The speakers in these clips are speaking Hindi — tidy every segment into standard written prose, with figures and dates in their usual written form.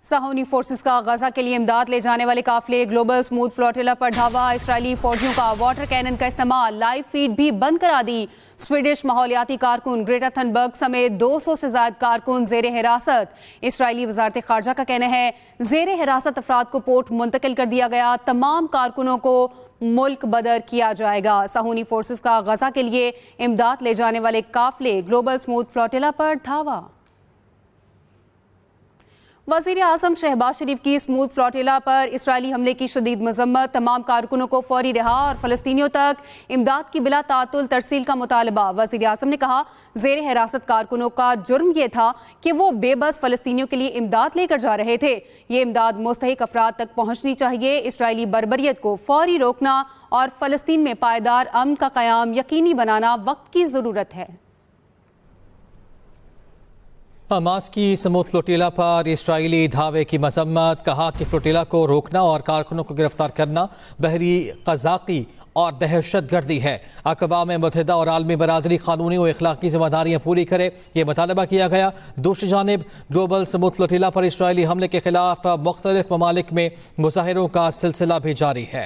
साहूनी फोर्सेस का गजा के लिए इमदाद ले जाने वाले काफिले ग्लोबल स्मूथ फ्लोटिला पर धावा। इसराइली फौजियों का वाटर कैनन का इस्तेमाल, लाइव फीड भी बंद करा दी। स्वीडिश माहौलियाती कारकुन ग्रेटा थनबर्ग समेत 200 से ज्यादा कारकुन जेर हिरासत। इसराइली वजारत खारजा का कहना है जेर हिरासत अफराद को पोर्ट मुंतकिल कर दिया गया। तमाम कारकुनों को मुल्क बदर किया जाएगा। साहूनी फोर्सेस का गजा के लिए इमदाद ले जाने वाले काफिले ग्लोबल स्मूथ फ्लोटिला पर धावा। वज़ीर आज़म शहबाज शरीफ की स्मूथ फ्लोटिला पर इसराइली हमले की शदीद मजम्मत। तमाम कारकुनों को फौरी रिहा और फलस्तीनियों तक इमदाद की बिला तातुल तरसील का मुतालबा। वज़ीर आज़म ने कहा जेर हिरासत कारकुनों का जुर्म यह था कि वो बेबस फलस्तीनियों के लिए इमदाद लेकर जा रहे थे। ये इमदाद मुस्तहिक अफराद तक पहुंचनी चाहिए। इसराइली बर्बरियत को फौरी रोकना और फलस्तीन में पायदार अमन का क़याम यकीनी बनाना वक्त की ज़रूरत है। हमास की स्मूथ फ्लोटिला पर इसराइली धावे की मजम्मत। कहा कि फ्लोटिला को रोकना और कारकुनों को गिरफ्तार करना बहरी क़ज़ाक़ी और दहशत गर्दी है। अक़वाम मुत्तहिदा और आलमी बरादरी कानूनी और अखलाकी जिम्मेदारियाँ पूरी करे, ये मुतालबा किया गया। दूसरी जानिब ग्लोबल स्मूथ फ्लोटिला पर इसराइली हमले के खिलाफ मुख्तलिफ ममालिक में मुजाहिरों का सिलसिला भी जारी है।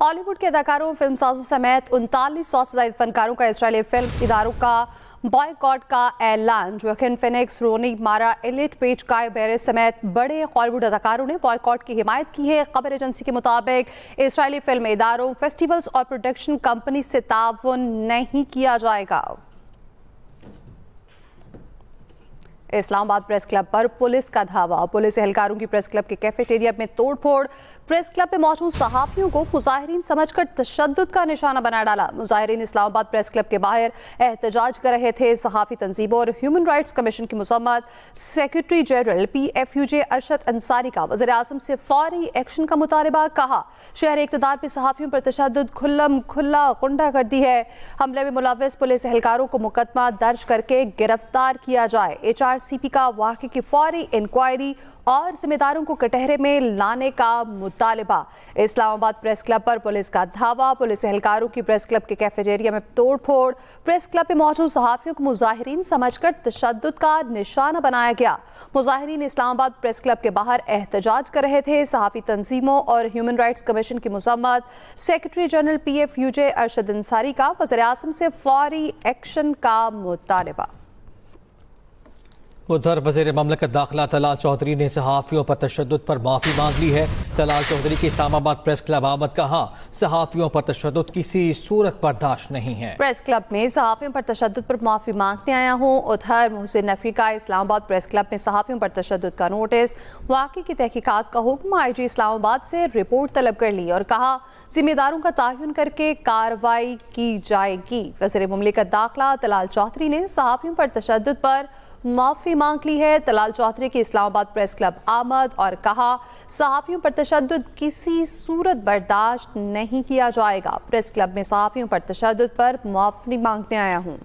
हॉलीवुड के अदाकारों, फिल्म साजों समेत 3900 से ज्यादा फनकारों का इसराइली फिल्म इदारों का बॉयकॉट का ऐलान। जोकिन फिनिक्स, रोनी मारा, एलिट पेज, काय बेरेस समेत बड़े हॉलीवुड अदाकारों ने बॉयकॉट की हिमायत की है। खबर एजेंसी के मुताबिक इसराइली फिल्म इदारों, फेस्टिवल्स और प्रोडक्शन कंपनी से ताउन नहीं किया जाएगा। इस्लामाबाद प्रेस क्लब पर पुलिस का धावा। पुलिस एहलकारों की प्रेस क्लब के कैफेटेरिया में तोड़फोड़। प्रेस क्लब में मौजूद सहाफियों को मुजाहिरीन समझकर तशद्दुद का निशाना बना डाला। मुजाहिरीन इस्लामाबाद प्रेस क्लब के बाहर एहतजाज कर रहे थे। सहाफी तंजीमों और ह्यूमन राइट्स कमीशन की मजम्मत। Secretary general PFUJ Arshad Ansari का वज़ीर आज़म से फौरी एक्शन का मुतालबा। कहा शहर इक़्तिदार पर सहाफियों पर तशद्दुद खुल्लम खुल्ला गुंडा कर दी है। हमले में मुलव्वस पुलिस एहलकारों को मुकदमा दर्ज करके गिरफ्तार किया जाए। HRCP का वाक़े की फौरी इंक्वायरी और जिम्मेदारों को कटहरे में लाने का मुतालबा। इस्लामाबाद प्रेस क्लब पर पुलिस का धावा। पुलिस एहलकारों की प्रेस क्लब के कैफेटेरिया में तोड़फोड़। प्रेस क्लब में मौजूद सहाफियों को मुजाहिरीन समझकर तशद्दुद का निशाना बनाया गया। मुजाहिरीन इस्लामाबाद प्रेस क्लब के बाहर एहतजाज कर रहे थे। सहाफी तंजीमों और ह्यूमन राइट्स कमीशन की मजम्मत। Secretary general PFUJ Arshad Ansari का वज़ीर आज़म से फौरी एक्शन का मुतालबा। उधर वज़ीर ममलकत दाखिला तलाल चौधरी ने सहाफ़ियों पर तशद्दुद पर माफ़ी मांग ली है। तलाल चौधरी की इस्लामाबाद प्रेस क्लब आमद। कहा सहाफ़ियों पर तशद्दुद किसी सूरत बर्दाश्त नहीं है। प्रेस क्लब में सहाफ़ियों पर तशद्दुद पर माफ़ी मांगने आया हूँ। उधर मोहसिन नफ़ी का इस्लामाबाद प्रेस क्लब में सहाफ़ियों पर तशद्दुद का नोटिस। वाक़े की तहकीकात का हुक्म। IG इस्लामाबाद से रिपोर्ट तलब कर ली और कहा जिम्मेदारों का तयन करके कार्रवाई की जाएगी। वज़ीर ममलकत दाखिला तलाल चौधरी ने सहाफ़ियों पर तशद्दुद पर माफ़ी मांग ली है। तलाल चौधरी की इस्लामाबाद प्रेस क्लब आमद और कहा सहाफ़ियों पर तशद्दुद किसी सूरत बर्दाश्त नहीं किया जाएगा। प्रेस क्लब में सहाफ़ियों पर तशद्दुद पर माफ़ी मांगने आया हूँ।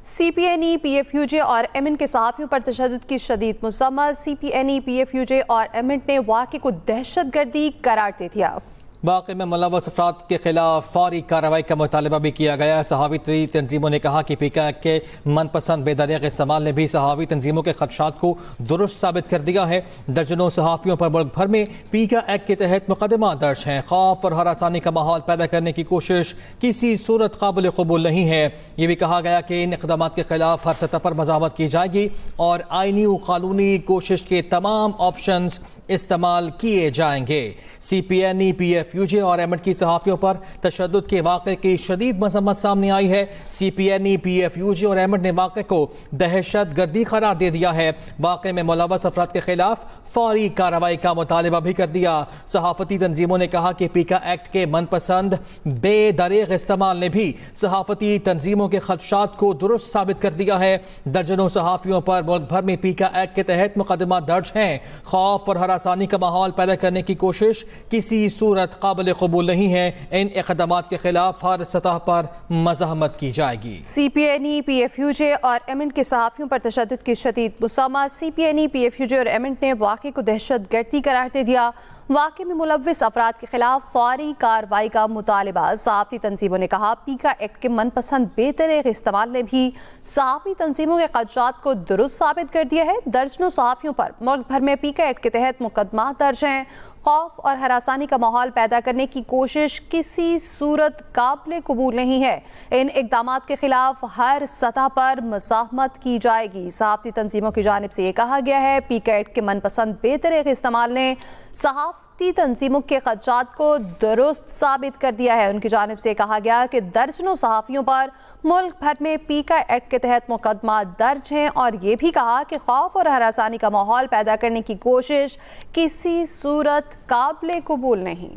CPNE, PFUJ और MN के सहाफ़ियों पर तशद्दुद की शदीद मज़म्मत। CPNE, PFUJ और MN ने वाक़े को दहशतगर्दी करार दे दिया। वाक़े में मुलव्वस अफराद के खिलाफ फौरी कार्रवाई का मुतालबा भी किया गया। सहाफ़ी तंजीमों ने कहा कि PKK के मनपसंद बेदरिग इस्तेमाल ने भी सहाफ़ी तंजीमों के खदशात को दुरुस्त साबित कर दिया है। दर्जनों सहाफ़ियों पर मुल्क भर में PKK के तहत मुकदमा दर्ज हैं। खौफ और हरासानी का माहौल पैदा करने की कोशिश किसी सूरत काबिल कबूल नहीं है। ये भी कहा गया कि इन इक़दामात के खिलाफ हर सतह पर मज़ामत की जाएगी और आइनी व कानूनी कोशिश के तमाम ऑप्शन इस्तेमाल किए जाएंगे। CPNE, PFUJ और MN की सहाफ़ियों पर तशद्दुद के वाक़े की शदीद मज़म्मत सामने आई है। CPNE, PFUJ और MN ने वाक़े को दहशत गर्दी करार दे दिया है। वाक़े में मुलव्वस अफराद के खिलाफ फौरी कार्रवाई का मुतालबा भी कर दिया। सहाफ़ती तंजीमों ने कहा कि PKK एक्ट के मनपसंद बेदरिग इस्तेमाल ने भी सहाफ़ती तंजीमों के खदशात को दुरुस्त साबित कर दिया है। दर्जनों सहाफ़ियों पर मुल्क भर में PKK एक्ट के तहत मुकदमा दर्ज हैं। खौफ और हरासानी का माहौल पैदा करने की कोशिश किसी सूरत काबिल कबूल नहीं है। इन इक़दामात के खिलाफ हर सतह पर मज़ाहमत की जाएगी। CPNE, PFUJ और MN के सहाफ़ियों पर तशद्दुद की शदीद मज़म्मत। CPNE, PFUJ और MN ने वाक़े को दहशतगर्दी करार दे दिया। वाक़े में मुलव्विस अफराद के खिलाफ फौरी कार्रवाई का मुतालिबा। सहाफ़ती तंजीमों ने कहा पीका एक्ट के मनपसंद बेतरीक़ इस्तेमाल ने भी सहाफ़ी तंजीमों के ख़दशात को दुरुस्त साबित कर दिया है। दर्जनों सहाफ़ियों पर मुल्क भर में पीका एक्ट के तहत मुकदमा दर्ज हैं। खौफ और हरासानी का माहौल पैदा करने की कोशिश किसी सूरत काबिल कबूल नहीं है। इन इक़दामात के खिलाफ हर सतह पर मुज़ाहमत की जाएगी। सहाफ़ती तंजीमों की जानिब से ये कहा गया है पीका एक्ट के मनपसंद बेतरीक़ इस्तेमाल ने सहाफ़ती तंजीमों के ख़दशात को दुरुस्त साबित कर दिया है। उनकी जानिब से कहा गया कि दर्जनों सहाफ़ियों पर मुल्क भर में पीका एक्ट के तहत मुकदमा दर्ज हैं और ये भी कहा कि खौफ और हरासानी का माहौल पैदा करने की कोशिश किसी सूरत काबिल कबूल नहीं।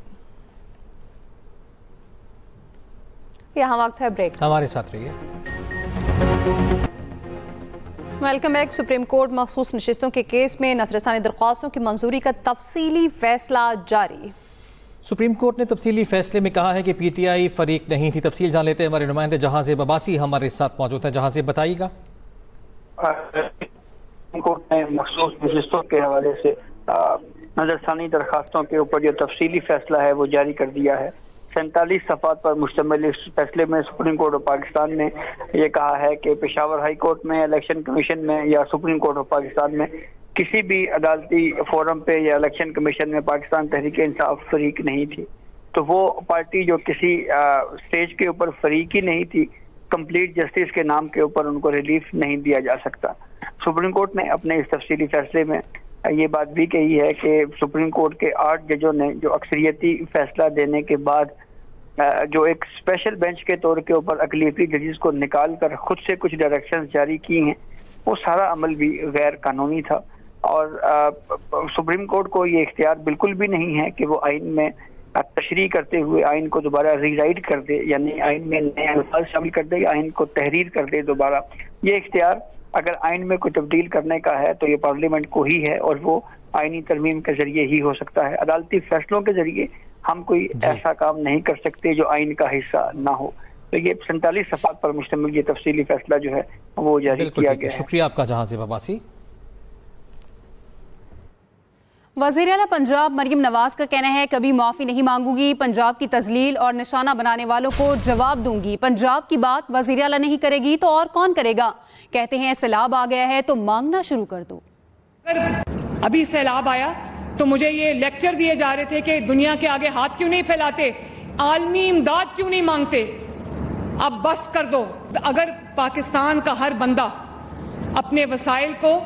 यहाँ वक्त है ब्रेक, हमारे साथ रहिए। Welcome back. सुप्रीम कोर्ट मखसूस नशिस्तों के केस में नजरसानी दरख्वास्तों की मंजूरी का तफसीली फैसला जारी। सुप्रीम कोर्ट ने तफसीली फैसले में कहा है कि पीटीआई फरीक नहीं थी। तफसील जान लेते हैं, हमारे नुमाइंदे जहाज़ अब्बासी हमारे साथ मौजूद हैं। जहाज़ बताइएगा। सुप्रीम कोर्ट ने मखसूस नशिस्तों के हवाले से नजरसानी दरखास्तों के ऊपर जो तफसीली फैसला है वो जारी कर दिया है। 47 सफ़ात पर मुश्तमिल इस फैसले में सुप्रीम कोर्ट ऑफ पाकिस्तान ने ये कहा है कि पेशावर हाई कोर्ट में, इलेक्शन कमीशन में या सुप्रीम कोर्ट ऑफ पाकिस्तान में किसी भी अदालती फोरम पे या इलेक्शन कमीशन में पाकिस्तान तहरीक इंसाफ फरीक नहीं थी। तो वो पार्टी जो किसी स्टेज के ऊपर फरीक ही नहीं थी, कंप्लीट जस्टिस के नाम के ऊपर उनको रिलीफ नहीं दिया जा सकता। सुप्रीम कोर्ट ने अपने इस तफसीली फैसले में ये बात भी कही है कि सुप्रीम कोर्ट के 8 जजों ने जो अक्सरियती फैसला देने के बाद जो एक स्पेशल बेंच के तौर के ऊपर अक़लियती जजेस को निकाल कर खुद से कुछ डायरेक्शंस जारी की हैं, वो सारा अमल भी गैर कानूनी था। और सुप्रीम कोर्ट को ये इख्तियार बिल्कुल भी नहीं है कि वो आइन में तशरीह करते हुए आइन को दोबारा रीराइट कर दे, यानी आइन में नए अल्फाज शामिल कर दे, आइन को तहरीर कर दे दोबारा। ये इख्तियार अगर आइन में कोई तब्दील करने का है तो ये पार्लियामेंट को ही है और वो आइनी तरमीम के जरिए ही हो सकता है। अदालती फैसलों के जरिए हम कोई ऐसा काम नहीं कर सकते जो आइन का हिस्सा ना हो। तो ये 47 सफ़ात पर मुश्तमिल ये तफसीली फैसला जो है वो जारी किया गया है। शुक्रिया आपका जहाज़ अब्बासी। वज़ीर आला पंजाब मरियम नवाज का कहना है कभी माफ़ी नहीं मांगूंगी, पंजाब की तजलील और निशाना बनाने वालों को जवाब दूंगी। पंजाब की बात वज़ीर आला नहीं करेगी तो और कौन करेगा। कहते हैं सैलाब आ गया है तो मांगना शुरू कर दो। अगर अभी सैलाब आया तो मुझे ये लेक्चर दिए जा रहे थे कि दुनिया के आगे हाथ क्यों नहीं फैलाते, आलमी इमदाद क्यों नहीं मांगते। अब बस कर दो। अगर पाकिस्तान का हर बंदा अपने वसाइल को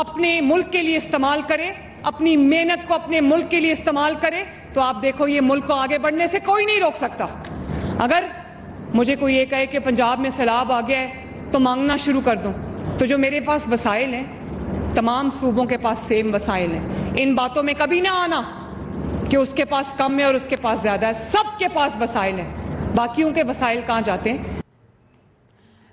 अपने मुल्क के लिए इस्तेमाल करे, अपनी मेहनत को अपने मुल्क के लिए इस्तेमाल करे, तो आप देखो ये मुल्क को आगे बढ़ने से कोई नहीं रोक सकता। अगर मुझे कोई ये कहे कि पंजाब में सैलाब आ गया है तो मांगना शुरू कर दूं, तो जो मेरे पास वसाइल हैं तमाम सूबों के पास सेम वसाइल हैं। इन बातों में कभी ना आना कि उसके पास कम है और उसके पास ज्यादा है। सबके पास वसाइल हैं, बाकियों के वसाइल कहां जाते हैं।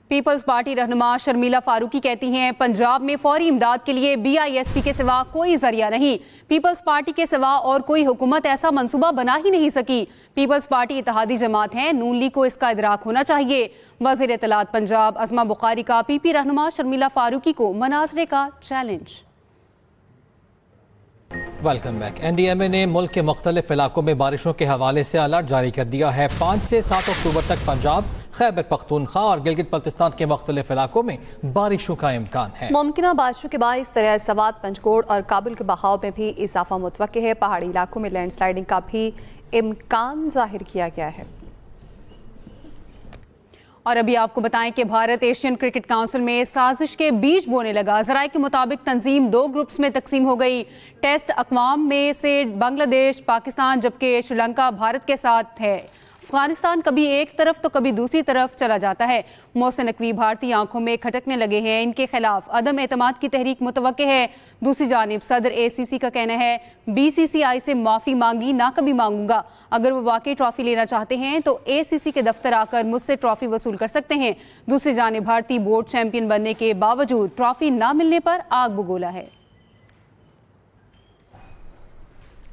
पीपल्स पार्टी रहनुमा शर्मिला फारूकी कहती हैं पंजाब में फौरी इमदाद के लिए BISP के सिवा कोई जरिया नहीं। पीपल्स पार्टी के सिवा और कोई हुकूमत ऐसा मंसूबा बना ही नहीं सकी। पीपल्स पार्टी इत्तेहादी जमात है, नून लीग को इसका इदराक होना चाहिए। वज़ीर इत्तलात पंजाब अज़मा बुखारी का PP रहनुमा शर्मिला फारूकी को मनाजरे का चैलेंज। Welcome back. NDMA ने मुल्क के मुख्तलिफ इलाकों में बारिशों के हवाले से अलर्ट जारी कर दिया है। 5 से 7 अक्टूबर तक पंजाब, खैबर पख्तूनख्वा और गिलगित बल्तिस्तान के मुख्तलिफ इलाकों में बारिशों का इम्कान है। मुमकिन बारिशों के बायस दरिया सवात, पंचकोट और काबुल के बहाव में भी इजाफा मुतवक्के है। पहाड़ी इलाकों में लैंडस्लाइडिंग का भी इम्कान जाहिर किया गया है। और अभी आपको बताएं कि भारत एशियन क्रिकेट काउंसिल में साजिश के बीज बोने लगा। ज़राए के मुताबिक तंजीम 2 ग्रुप्स में तकसीम हो गई। टेस्ट अक़वाम में से बांग्लादेश, पाकिस्तान जबकि श्रीलंका भारत के साथ है। अफगानिस्तान कभी एक तरफ तो कभी दूसरी तरफ चला जाता है। मोहसिन नकवी भारतीय आंखों में खटकने लगे हैं। इनके खिलाफ अदम एतमाद की तहरीक मुतवक्के है। दूसरी जानिब सदर ACC का कहना है BCCI से माफ़ी मांगी ना कभी मांगूंगा। अगर वो वाकई ट्रॉफी लेना चाहते हैं तो ACC के दफ्तर आकर मुझसे ट्रॉफी वसूल कर सकते हैं। दूसरी जानिब भारतीय बोर्ड चैंपियन बनने के बावजूद ट्रॉफी ना मिलने पर आग बगोला है।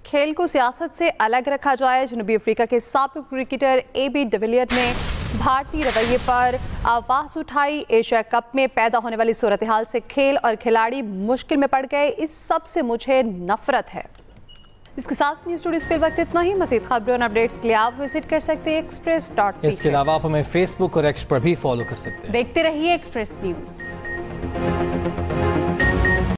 खेल को सियासत से अलग रखा जाए। जनूबी अफ्रीका के साबिक क्रिकेटर AB डिविलियर ने भारतीय रवैये पर आवाज़ उठाई। एशिया कप में पैदा होने वाली सूरत हाल से खेल और खिलाड़ी मुश्किल में पड़ गए। इस सब से मुझे नफरत है। इसके साथ न्यूज़ स्टूडियो पे वक्त इतना ही। मज़ीद खबरों और अपडेट्स के लिए आप विजिट कर सकते हैं express.pk। इसके अलावा आप हमें फेसबुक और एक्स पर भी फॉलो कर सकते हैं। देखते रहिए एक्सप्रेस न्यूज़।